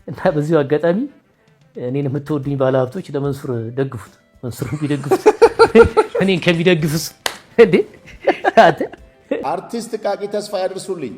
እና በዚሁ አጋጣሚ እኔን የምትወዱኝ ባለሀብቶች ለመንሱር ደግፉት። መንሱር ቢደግፉት እኔን ከሚደግፉስ እንዴ አርቲስት ቃቂ ተስፋ ያድርሱልኝ።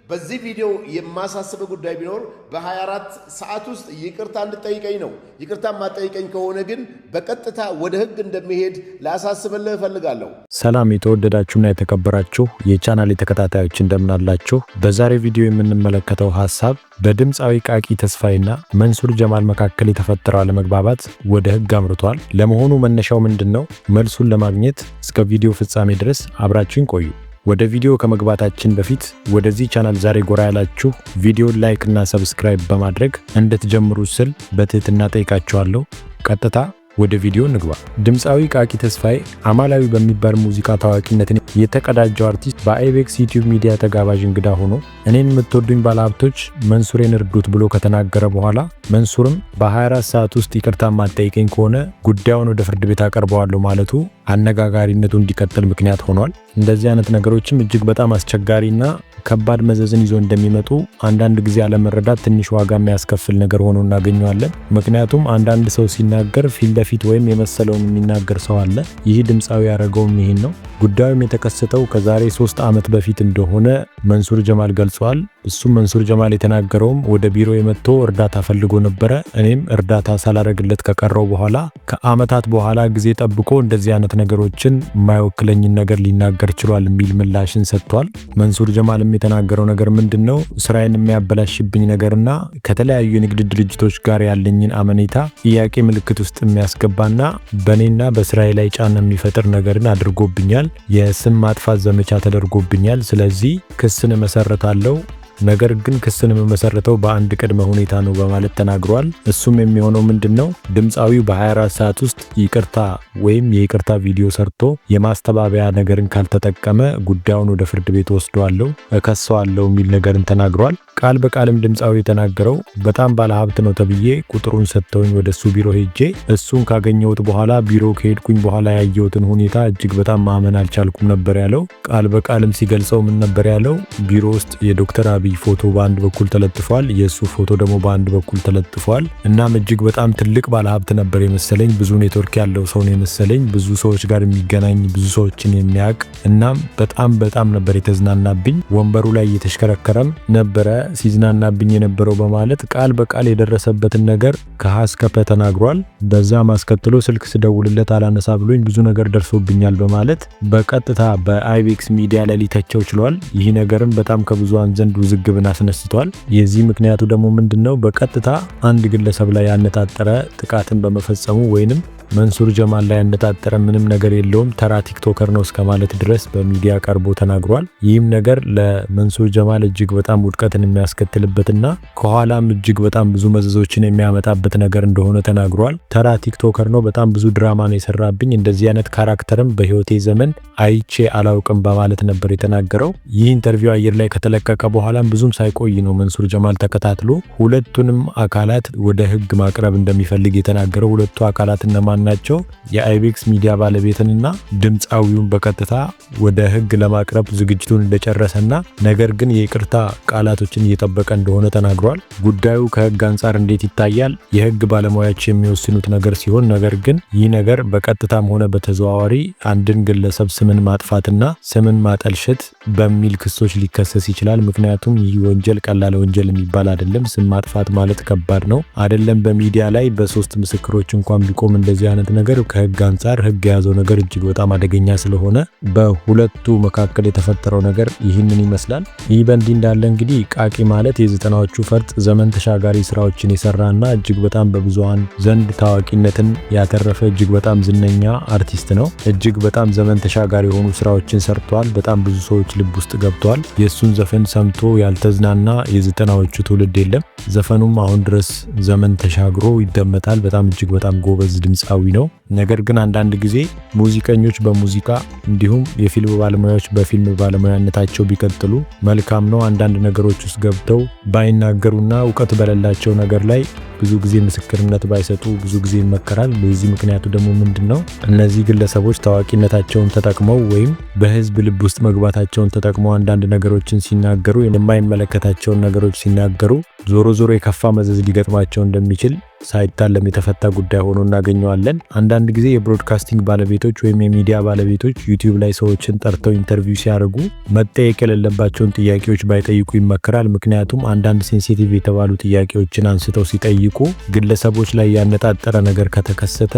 በዚህ ቪዲዮ የማሳስበ ጉዳይ ቢኖር በ24 ሰዓት ውስጥ ይቅርታ እንድጠይቀኝ ነው። ይቅርታ ማጠይቀኝ ከሆነ ግን በቀጥታ ወደ ህግ እንደሚሄድ ላሳስብልህ እፈልጋለሁ። ሰላም የተወደዳችሁና የተከበራችሁ የቻናሌ ተከታታዮች እንደምናላችሁ። በዛሬ ቪዲዮ የምንመለከተው ሐሳብ በድምፃዊ ቃቂ ተስፋይና መንሱር ጀማል መካከል የተፈጠረው አለመግባባት ወደ ህግ አምርቷል። ለመሆኑ መነሻው ምንድነው? መልሱን ለማግኘት እስከ ቪዲዮ ፍጻሜ ድረስ አብራችሁን ቆዩ። ወደ ቪዲዮ ከመግባታችን በፊት ወደዚህ ቻናል ዛሬ ጎራ ያላችሁ ቪዲዮን ላይክ እና ሰብስክራይብ በማድረግ እንድትጀምሩ ስል በትህትና ጠይቃችኋለሁ። ቀጥታ ወደ ቪዲዮ እንግባ። ድምፃዊ ቃቂ ተስፋይ አማላዊ በሚባል ሙዚቃ ታዋቂነትን የተቀዳጀው አርቲስት በአይቤክስ ዩቲዩብ ሚዲያ ተጋባዥ እንግዳ ሆኖ እኔን የምትወዱኝ ባለሀብቶች መንሱሬን እርዱት ብሎ ከተናገረ በኋላ መንሱርም በ24 ሰዓት ውስጥ ይቅርታ ማጠይቀኝ ከሆነ ጉዳዩን ወደ ፍርድ ቤት አቀርበዋለሁ ማለቱ አነጋጋሪነቱ እንዲቀጥል ምክንያት ሆኗል። እንደዚህ አይነት ነገሮችም እጅግ በጣም አስቸጋሪና ከባድ መዘዝን ይዞ እንደሚመጡ አንዳንድ ጊዜ አለመረዳት ትንሽ ዋጋ የሚያስከፍል ነገር ሆኖ እናገኘዋለን። ምክንያቱም አንዳንድ ሰው ሲናገር ፊት ለፊት ወይም የመሰለውን የሚናገር ሰው አለ። ይህ ድምፃዊ ያደረገውም ይህን ነው። ጉዳዩም የተከሰተው ከዛሬ 3 ዓመት በፊት እንደሆነ መንሱር ጀማል ገልጿል። እሱም መንሱር ጀማል የተናገረውም ወደ ቢሮ የመጥቶ እርዳታ ፈልጎ ነበረ። እኔም እርዳታ ሳላረግለት ከቀረው በኋላ ከዓመታት በኋላ ጊዜ ጠብቆ እንደዚህ አይነት ነገሮችን የማይወክለኝን ነገር ሊናገር ችሏል የሚል ምላሽን ሰጥቷል። መንሱር ጀማልም የተናገረው ነገር ምንድነው? ስራዬን የሚያበላሽብኝ ነገርና ከተለያዩ የንግድ ድርጅቶች ጋር ያለኝን አመኔታ ጥያቄ ምልክት ውስጥ የሚያስገባና በእኔና በስራዬ ላይ ጫና የሚፈጥር ነገርን አድርጎብኛል። የስም ማጥፋት ዘመቻ ተደርጎብኛል። ስለዚህ ክስን መሰረታለሁ። ነገር ግን ክስን መሰረተው በአንድ ቅድመ ሁኔታ ነው በማለት ተናግሯል። እሱም የሚሆነው ምንድነው? ድምፃዊው በ24 ሰዓት ውስጥ ይቅርታ ወይም የይቅርታ ቪዲዮ ሰርቶ የማስተባበያ ነገርን ካልተጠቀመ ጉዳዩን ወደ ፍርድ ቤት ወስደዋለሁ፣ እከሰዋለሁ የሚል ነገርን ተናግሯል። ቃል በቃልም ድምፃዊ የተናገረው በጣም ባለሀብት ነው ተብዬ ቁጥሩን ሰጥተውኝ ወደሱ ቢሮ ሄጄ እሱን ካገኘሁት በኋላ ቢሮ ከሄድኩኝ በኋላ ያየሁትን ሁኔታ እጅግ በጣም ማመን አልቻልኩም ነበር ያለው። ቃል በቃልም ሲገልጸው ምን ነበር ያለው? ቢሮ ውስጥ የዶክተር አብይ ፎቶ በአንድ በኩል ተለጥፏል፣ የሱ ፎቶ ደግሞ በአንድ በኩል ተለጥፏል። እናም እጅግ በጣም ትልቅ ባለሀብት ነበር የመሰለኝ። ብዙ ኔትወርክ ያለው ሰው ነው የመሰለኝ። ብዙ ሰዎች ጋር የሚገናኝ ብዙ ሰዎችን የሚያውቅ። እናም በጣም ነበር የተዝናናብኝ። ወንበሩ ላይ እየተሽከረከረም ነበረ ሲዝናናብኝ የነበረው በማለት ቃል በቃል የደረሰበትን ነገር ከሀስከፈ ተናግሯል። በዛም አስከትሎ ስልክ ስደውልለት አላነሳ ብሎኝ ብዙ ነገር ደርሶብኛል በማለት በቀጥታ በአይቤክስ ሚዲያ ላይ ሊተቸው ችሏል። ይህ ነገርም በጣም ከብዙሃን ዘንድ ውዝግብን አስነስቷል። የዚህ ምክንያቱ ደግሞ ምንድነው? በቀጥታ አንድ ግለሰብ ላይ ያነጣጠረ ጥቃትን በመፈጸሙ ወይንም መንሱር ጀማል ላይ ያነጣጠረ ምንም ነገር የለውም ተራ ቲክቶከር ነው እስከማለት ድረስ በሚዲያ ቀርቦ ተናግሯል። ይህም ነገር ለመንሱር ጀማል እጅግ በጣም ውድቀትን የሚያስከትልበትና ከኋላም እጅግ በጣም ብዙ መዘዞችን የሚያመጣበት ነገር እንደሆነ ተናግሯል። ተራ ቲክቶከር ነው፣ በጣም ብዙ ድራማ ነው የሰራብኝ፣ እንደዚህ አይነት ካራክተርም በህይወቴ ዘመን አይቼ አላውቅም በማለት ነበር የተናገረው። ይህ ኢንተርቪው አየር ላይ ከተለቀቀ በኋላም ብዙም ሳይቆይ ነው መንሱር ጀማል ተከታትሎ ሁለቱንም አካላት ወደ ህግ ማቅረብ እንደሚፈልግ የተናገረው። ሁለቱ አካላት እነማን ናቸው? የአይቤክስ ሚዲያ ባለቤትንና ድምፃዊውን በቀጥታ ወደ ህግ ለማቅረብ ዝግጅቱን እንደጨረሰና ነገር ግን የይቅርታ ቃላቶችን እየጠበቀ እንደሆነ ተናግሯል። ጉዳዩ ከህግ አንጻር እንዴት ይታያል? የህግ ባለሙያዎች የሚወስኑት ነገር ሲሆን ነገር ግን ይህ ነገር በቀጥታም ሆነ በተዘዋዋሪ አንድን ግለሰብ ስምን ማጥፋትና ስምን ማጠልሸት በሚል ክሶች ሊከሰስ ይችላል። ምክንያቱም ይህ ወንጀል ቀላል ወንጀል የሚባል አይደለም። ስም ማጥፋት ማለት ከባድ ነው አይደለም። በሚዲያ ላይ በ3 ምስክሮች እንኳን ቢቆም እንደዚህ አይነት ነገር ከህግ አንጻር ህግ የያዘው ነገር እጅግ በጣም አደገኛ ስለሆነ በሁለቱ መካከል የተፈጠረው ነገር ይህንን ይመስላል። ይህ በእንዲህ እንዳለ እንግዲህ ቃቂ ማለት የ90ዎቹ ፈርጥ ዘመን ተሻጋሪ ስራዎችን የሰራና እጅግ በጣም በብዙሃን ዘንድ ታዋቂነትን ያተረፈ እጅግ በጣም ዝነኛ አርቲስት ነው። እጅግ በጣም ዘመን ተሻጋሪ የሆኑ ስራዎችን ሰርቷል። በጣም ብዙ ሰዎች ልብ ውስጥ ገብቷል። የሱን ዘፈን ሰምቶ ያልተዝናና የ90ዎቹ ትውልድ የለም። ዘፈኑም አሁን ድረስ ዘመን ተሻግሮ ይደመጣል። በጣም እጅግ በጣም ጎበዝ ድምፃዊ ነው። ነገር ግን አንዳንድ ጊዜ ሙዚቀኞች በሙዚቃ እንዲሁም የፊልም ባለሙያዎች በፊልም ባለሙያነታቸው ቢቀጥሉ መልካም ነው። አንዳንድ ነገሮች ውስጥ ገብተው ባይናገሩና እውቀት በሌላቸው ነገር ላይ ብዙ ጊዜ ምስክርነት ባይሰጡ ብዙ ጊዜ ይመከራል። ለዚህ ምክንያቱ ደግሞ ምንድነው? እነዚህ ግለሰቦች ታዋቂነታቸውን ተጠቅመው ወይም በህዝብ ልብ ውስጥ መግባታቸውን ተጠቅመው አንዳንድ ነገሮችን ሲናገሩ፣ የማይመለከታቸውን ነገሮች ሲናገሩ ዞሮ ዞሮ የከፋ መዘዝ ሊገጥማቸው እንደሚችል ሳይታለም የተፈታ ጉዳይ ሆኖ እናገኘዋለን። አንዳንድ ጊዜ የብሮድካስቲንግ ባለቤቶች ወይም የሚዲያ ባለቤቶች ዩቲዩብ ላይ ሰዎችን ጠርተው ኢንተርቪው ሲያደርጉ መጠየቅ የሌለባቸውን ጥያቄዎች ባይጠይቁ ይመከራል። ምክንያቱም አንዳንድ ሴንሲቲቭ የተባሉ ጥያቄዎችን አንስተው ሲጠይቁ ግለሰቦች ላይ ያነጣጠረ ነገር ከተከሰተ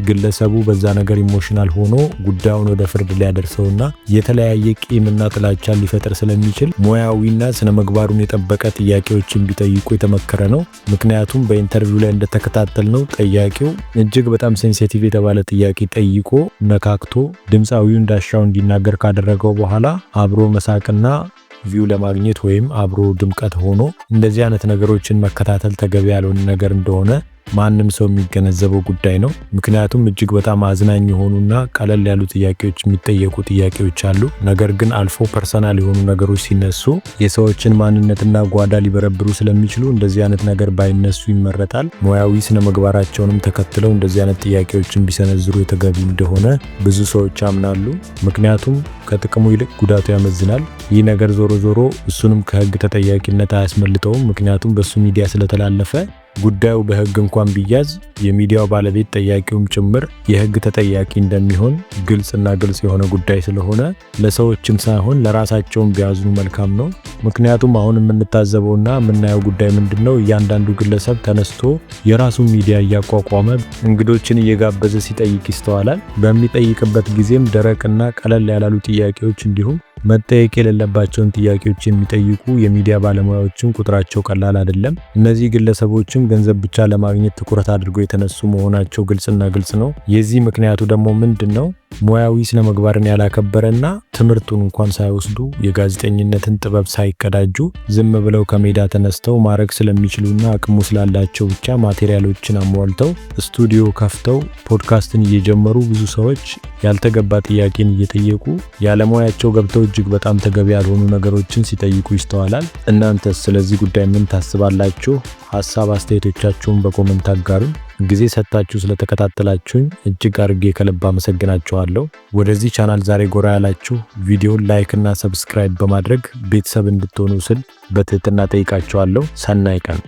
ግለሰቡ በዛ ነገር ኢሞሽናል ሆኖ ጉዳዩን ወደ ፍርድ ሊያደርሰውና የተለያየ ቂምና ጥላቻ ሊፈጥር ስለሚችል ሙያዊና ስነ ምግባሩን የጠበቀ ጥያቄዎችን ቢጠይቁ የተመከረ ነው። ምክንያቱም በኢንተርቪው ላይ እንደተከታተልነው ጠያቂው እጅግ በጣም ሴንሲቲቭ የተባለ ጥያቄ ጠይቆ ነካክቶ ድምፃዊው እንዳሻው እንዲናገር ካደረገው በኋላ አብሮ መሳቅና ቪው ለማግኘት ወይም አብሮ ድምቀት ሆኖ እንደዚህ አይነት ነገሮችን መከታተል ተገቢ ያልሆነ ነገር እንደሆነ ማንም ሰው የሚገነዘበው ጉዳይ ነው። ምክንያቱም እጅግ በጣም አዝናኝ የሆኑና ቀለል ያሉ ጥያቄዎች የሚጠየቁ ጥያቄዎች አሉ። ነገር ግን አልፎ ፐርሰናል የሆኑ ነገሮች ሲነሱ የሰዎችን ማንነትና ጓዳ ሊበረብሩ ስለሚችሉ እንደዚህ አይነት ነገር ባይነሱ ይመረጣል። ሙያዊ ስነ ምግባራቸውንም ተከትለው እንደዚህ አይነት ጥያቄዎችን ቢሰነዝሩ የተገቢ እንደሆነ ብዙ ሰዎች ያምናሉ። ምክንያቱም ከጥቅሙ ይልቅ ጉዳቱ ያመዝናል። ይህ ነገር ዞሮ ዞሮ እሱንም ከህግ ተጠያቂነት አያስመልጠውም። ምክንያቱም በሱ ሚዲያ ስለተላለፈ ጉዳዩ በህግ እንኳን ቢያዝ የሚዲያው ባለቤት ጠያቂውም ጭምር የህግ ተጠያቂ እንደሚሆን ግልጽና ግልጽ የሆነ ጉዳይ ስለሆነ ለሰዎችም ሳይሆን ለራሳቸውም ቢያዝኑ መልካም ነው። ምክንያቱም አሁን የምንታዘበውና የምናየው ጉዳይ ምንድነው? እያንዳንዱ ግለሰብ ተነስቶ የራሱን ሚዲያ እያቋቋመ እንግዶችን እየጋበዘ ሲጠይቅ ይስተዋላል። በሚጠይቅበት ጊዜም ደረቅና ቀለል ያላሉ ጥያቄዎች እንዲሁም መጠየቅ የሌለባቸውን ጥያቄዎች የሚጠይቁ የሚዲያ ባለሙያዎችን ቁጥራቸው ቀላል አይደለም። እነዚህ ግለሰቦችም ገንዘብ ብቻ ለማግኘት ትኩረት አድርገው የተነሱ መሆናቸው ግልጽና ግልጽ ነው። የዚህ ምክንያቱ ደግሞ ምንድነው? ሙያዊ ስነ ምግባርን ያላከበረና ትምህርቱን እንኳን ሳይወስዱ የጋዜጠኝነትን ጥበብ ሳይቀዳጁ ዝም ብለው ከሜዳ ተነስተው ማድረግ ስለሚችሉና አቅሙ ስላላቸው ብቻ ማቴሪያሎችን አሟልተው ስቱዲዮ ከፍተው ፖድካስትን እየጀመሩ ብዙ ሰዎች ያልተገባ ጥያቄን እየጠየቁ ያለሙያቸው ገብተው እጅግ በጣም ተገቢ ያልሆኑ ነገሮችን ሲጠይቁ ይስተዋላል። እናንተስ ስለዚህ ጉዳይ ምን ታስባላችሁ? ሀሳብ አስተያየቶቻችሁን በኮሜንት አጋሩን። ጊዜ ሰጣችሁ ስለተከታተላችሁኝ እጅግ አድርጌ ከልብ አመሰግናችኋለሁ። ወደዚህ ቻናል ዛሬ ጎራ ያላችሁ ቪዲዮን ላይክ እና ሰብስክራይብ በማድረግ ቤተሰብ እንድትሆኑ ስል በትህትና ጠይቃችኋለሁ። ሰናይ ቀን